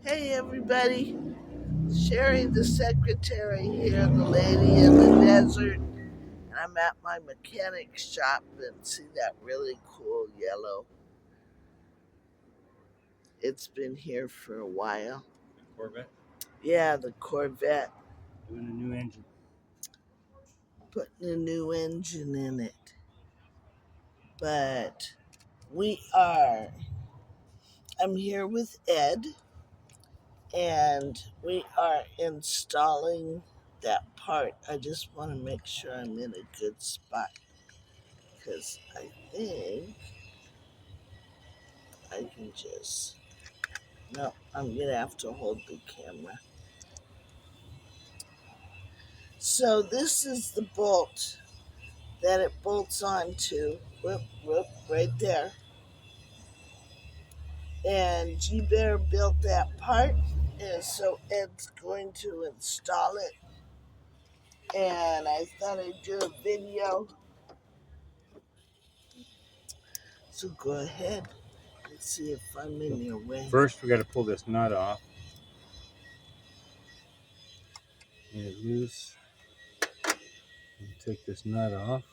Hey everybody, Sherry the secretary here, the lady in the desert, and I'm at my mechanic shop and see that really cool yellow. It's been here for a while. Corvette Yeah, the Corvette, doing a new engine. putting a new engine in it. But I'm here with Ed, and we are installing that part. I just want to make sure I'm in a good spot because I think I can just, no, I'm going to have to hold the camera. So this is the bolt that it bolts onto, whoop, whoop, right there. And GBear built that part, and so Ed's going to install it. And I thought I'd do a video. So go ahead. Let's see if I'm in your way. First, we got to pull this nut off. Get it loose. And take this nut off.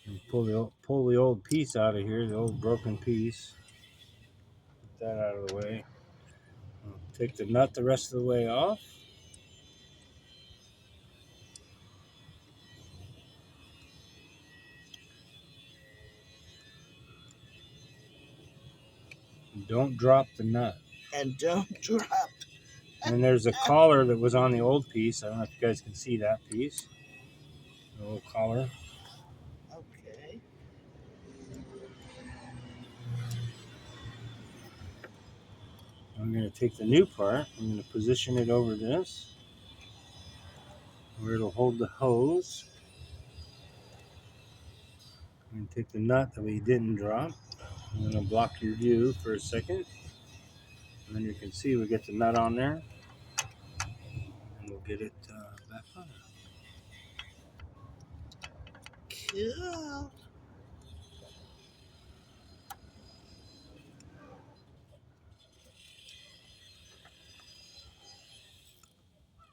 And pull the old piece out of here, the old broken piece. Get that out of the way. Take the nut the rest of the way off. And don't drop the nut. And don't drop. And there's a collar that was on the old piece. I don't know if you guys can see that piece. The little collar. Okay. I'm going to take the new part. I'm going to position it over this, where it'll hold the hose. I'm going to take the nut that we didn't drop. I'm going to block your view for a second. And then you can see we get the nut on there. And we'll get it back on. Cool.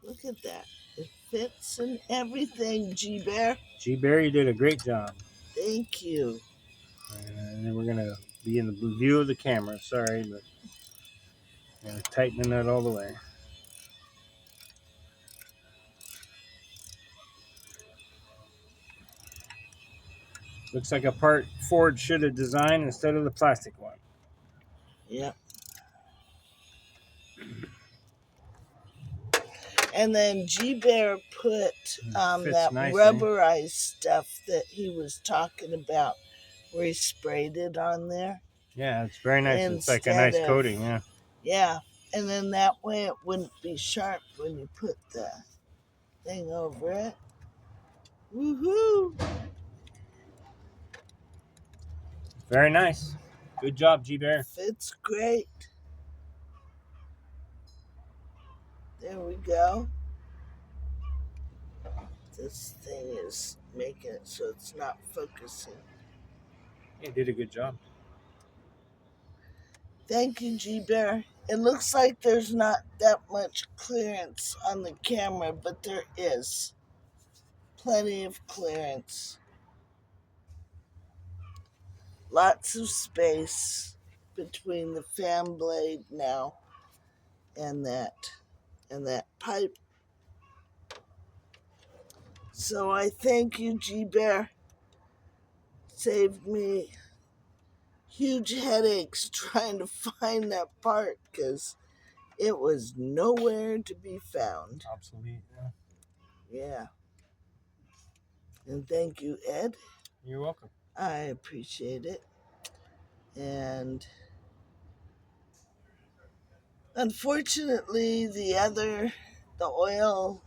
Look at that. It fits and everything, GBear. GBear, you did a great job. Thank you. And then we're going to be in the view of the camera. Sorry, but I'm going to tighten the nut all the way. Looks like a part Ford should have designed instead of the plastic one. Yep. And then GBear put that nicely. rubberized stuff that he was talking about, where he sprayed it on there. Yeah, it's very nice. It's like a nice coating, yeah. Yeah, and then that way it wouldn't be sharp when you put the thing over it. Woohoo! Very nice. Good job, GBear. Fits great. There we go. This thing is making it so it's not focusing. You did a good job. Thank you, GBear. It looks like there's not that much clearance on the camera, but there is plenty of clearance. Lots of space between the fan blade now and that pipe. So I thank you, GBear. Saved me huge headaches trying to find that part because it was nowhere to be found. Obsolete, yeah. Yeah. And thank you, Ed. You're welcome. I appreciate it. And unfortunately, the oil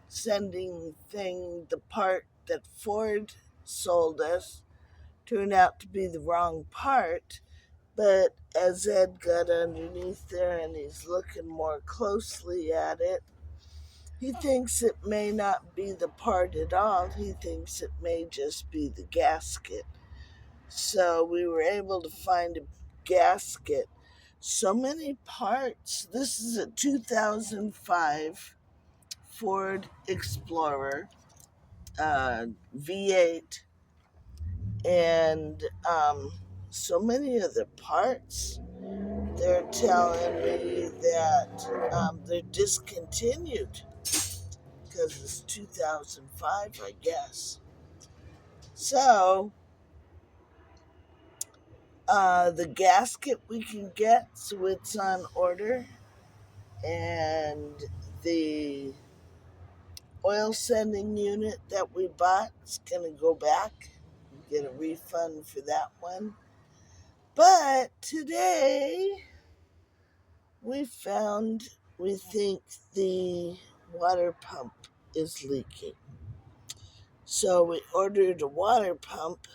sending thing, the part that Ford sold us, turned out to be the wrong part. But as Ed got underneath there and he's looking more closely at it, he thinks it may not be the part at all. He thinks it may just be the gasket. So we were able to find a gasket. So many parts. This is a 2005 Ford Explorer V8, and so many of the parts. They're telling me that they're discontinued because it's 2005, I guess. So the gasket we can get, so it's on order, and the oil sending unit that we bought is going to go back, get a refund for that one. But today we found, we think the water pump is leaking. So we ordered a water pump,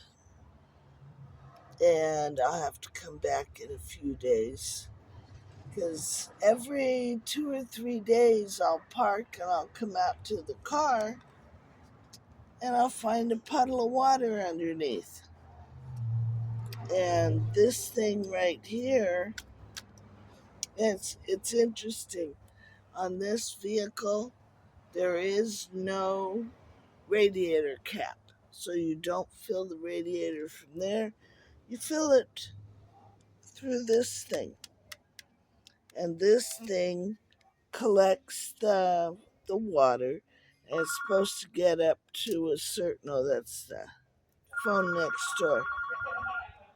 and I'll have to come back in a few days. Because every 2 or 3 days I'll park and I'll come out to the car and I'll find a puddle of water underneath. And this thing right here, it's interesting. On this vehicle, there is no radiator cap. So you don't fill the radiator from there. You fill it through this thing. And this thing collects the water, and it's supposed to get up to a certain, oh, that's the phone next door.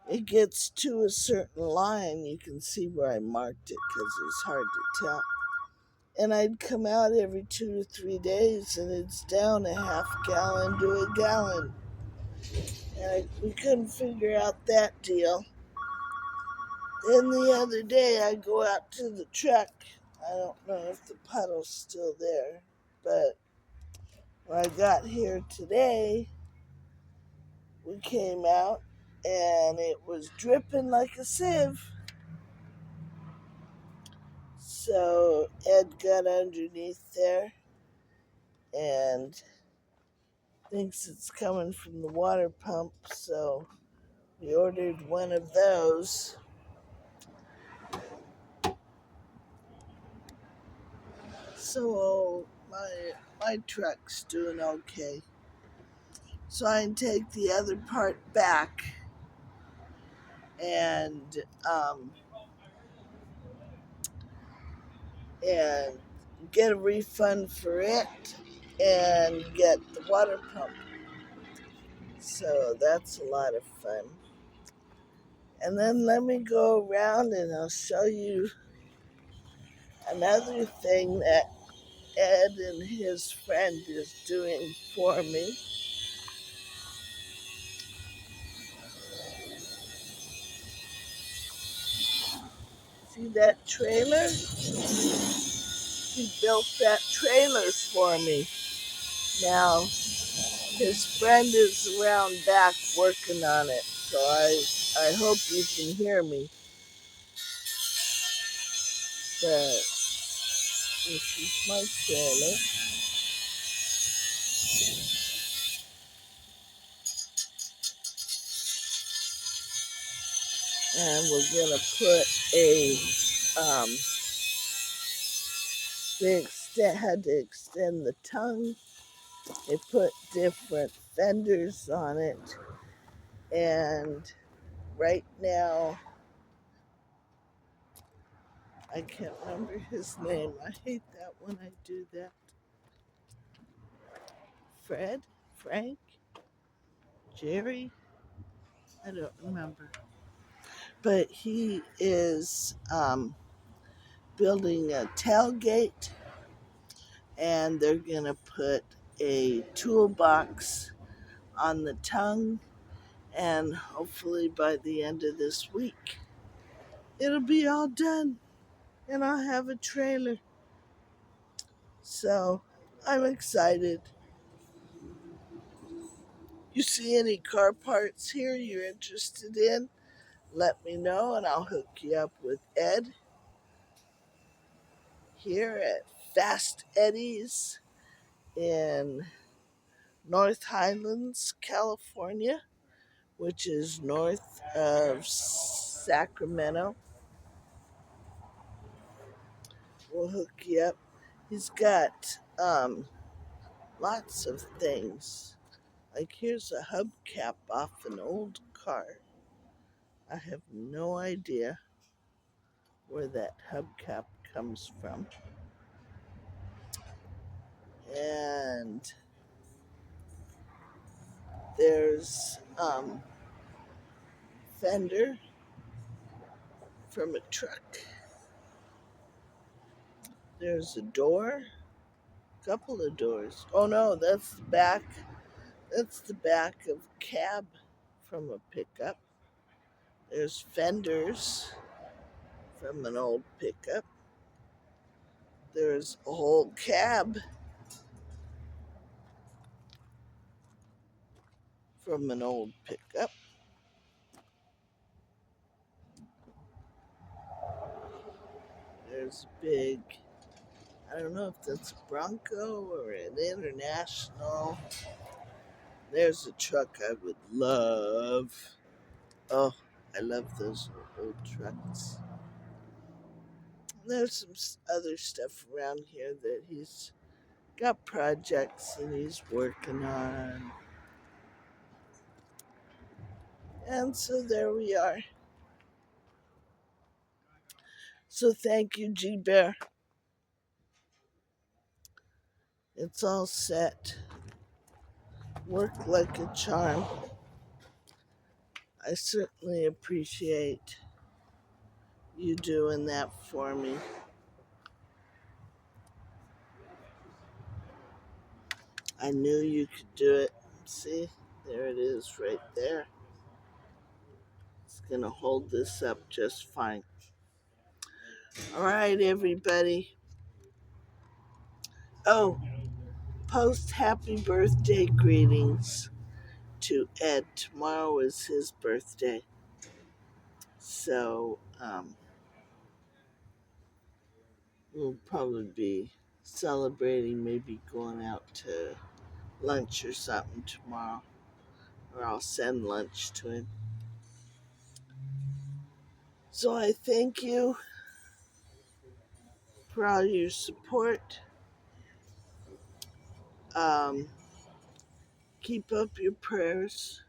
It gets to a certain line. You can see where I marked it because it's hard to tell. And I'd come out every 2 to 3 days, and it's down a half gallon to a gallon. And we couldn't figure out that deal. Then the other day, I go out to the truck. I don't know if the puddle's still there, but when I got here today, we came out and it was dripping like a sieve. So Ed got underneath there and thinks it's coming from the water pump, so we ordered one of those. So my truck's doing okay. So I can take the other part back and and get a refund for it and get the water pump. So that's a lot of fun. And then let me go around and I'll show you another thing that Ed and his friend is doing for me. See that trailer? He built that trailer for me. Now, his friend is around back working on it, so I hope you can hear me. But this is my trailer. And we're gonna put a had to extend the tongue. They put different fenders on it, and right now I can't remember his name. I hate that when I do that. Fred? Frank? Jerry? I don't remember. But he is building a tailgate, and they're going to put a toolbox on the tongue, and hopefully by the end of this week, it'll be all done, and I'll have a trailer. So I'm excited. You see any car parts here you're interested in? Let me know, and I'll hook you up with Ed here at Fast Eddie's in North Highlands, California, which is north of Sacramento. We'll hook you up. He's got lots of things. Like here's a hubcap off an old car. I have no idea where that hubcap comes from. And there's fender from a truck. There's a door, couple of doors. Oh no, that's the back. That's the back of cab from a pickup. There's fenders from an old pickup. There's a whole cab from an old pickup. There's a big, I don't know if that's a Bronco or an International. There's a truck I would love. Oh, I love those old trucks. There's some other stuff around here that he's got projects and he's working on. And so there we are. So thank you, GBear. It's all set. Work like a charm. I certainly appreciate you doing that for me. I knew you could do it. See, there it is right there. It's going to hold this up just fine. All right, everybody. Oh, post happy birthday greetings to Ed. Tomorrow is his birthday. So, we'll probably be celebrating, maybe going out to lunch or something tomorrow. Or I'll send lunch to him. So I thank you for all your support. Keep up your prayers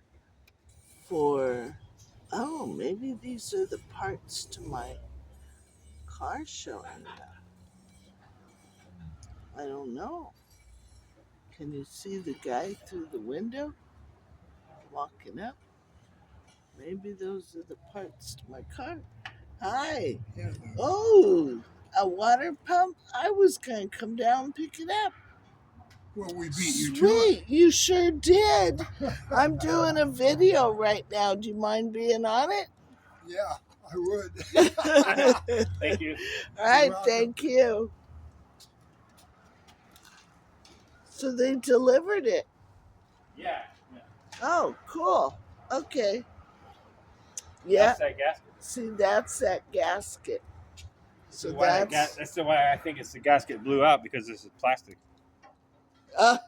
for, oh, maybe these are the parts to my car showing up. I don't know. Can you see the guy through the window walking up? Maybe those are the parts to my car. Hi. Oh, a water pump? I was going to come down and pick it up. Well, we beat you to Sweet, you sure did. I'm doing a video right now. Do you mind being on it? Yeah, I would. Thank you. All right, thank you. So they delivered it. Yeah. Oh, cool. Okay. Yeah. That's that gasket. See, that's that gasket. So That's the why I think it's the gasket blew out, because this is plastic. Of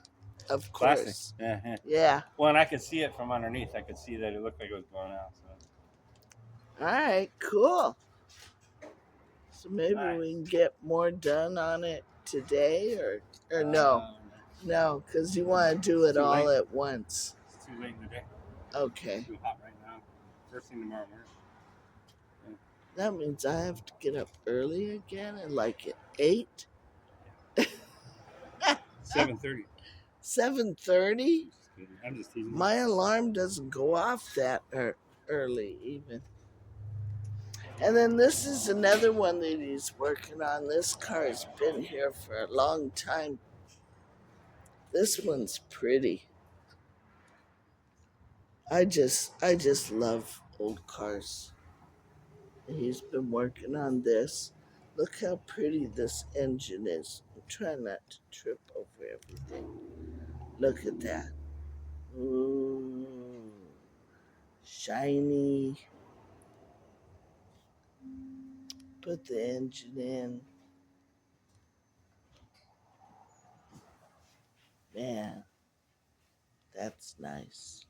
Plastic. course. Yeah. Yeah. Well, and I could see it from underneath. I could see that it looked like it was blowing out. So. All right, cool. So maybe Nice. we can get more done on it today, or no. No, because you want to do it all late. at once. It's too late in the day. Okay. It's too hot right now. First thing tomorrow morning. That means I have to get up early again and like at 8. 7:30. 7:30? I'm just teasing. My alarm doesn't go off that early even. And then this is another one that he's working on. This car's been here for a long time. This one's pretty. I just love old cars. And he's been working on this. Look how pretty this engine is. I'm trying not to trip over everything. Look at that. Ooh, shiny. Put the engine in. Man, that's nice.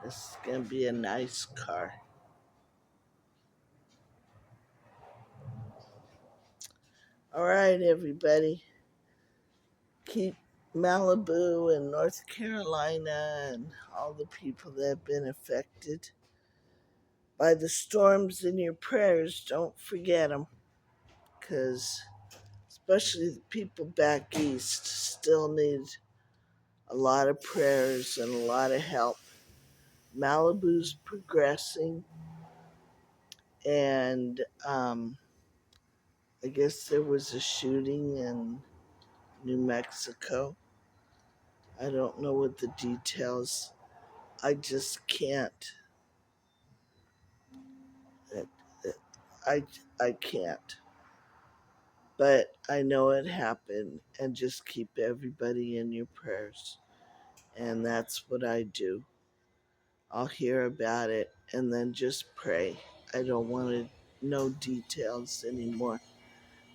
This is going to be a nice car. All right, everybody. Keep Malibu and North Carolina and all the people that have been affected by the storms in your prayers. Don't forget them, because especially the people back east still need a lot of prayers and a lot of help. Malibu's progressing, and I guess there was a shooting in New Mexico. I don't know what the details. I just can't. It, it, I I can't. But I know it happened, and just keep everybody in your prayers. And that's what I do. I'll hear about it and then just pray. I don't want to know details anymore.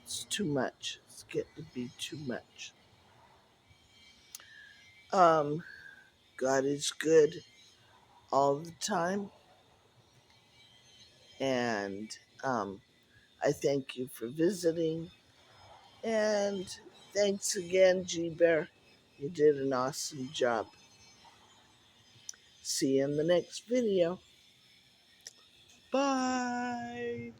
It's too much. It's getting to be too much. Um, God is good all the time, and I thank you for visiting. And thanks again, GBear. You did an awesome job. See you in the next video. Bye.